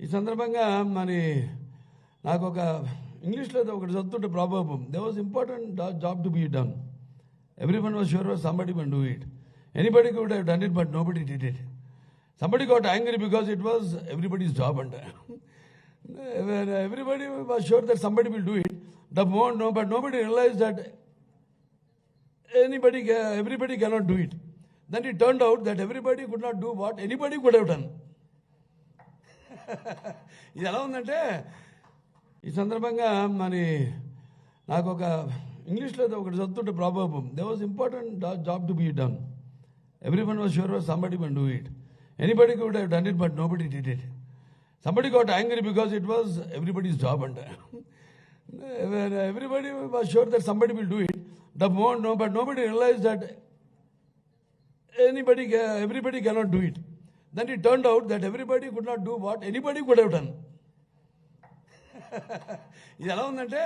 ఈ సందర్భంగా మరి నాకు ఒక ఇంగ్లీష్లో ఒకటి చదువుతుంటే problem they was important job to be done everyone was sure somebody one do it anybody could have done it but nobody did it somebody got angry because it was everybody's job అంట everybody was sure that somebody will do it but nobody realize that everybody cannot do it. Then it turned out that everybody could not do what anybody could have done. ఇది ఎలా ఉందంటే ఈ సందర్భంగా మరి నాకు ఒక ఇంగ్లీష్లో ఒకటి చదువుతుంటే problem they was important job to be done everyone was sure somebody one do it anybody could have done it but nobody did it somebody got angry because it was everybody's job అంట everybody was sure that somebody will do it but nobody realized that everybody cannot do it. Then it turned out that everybody could not do what anybody could have done. ఇది ఎలా ఉందంటే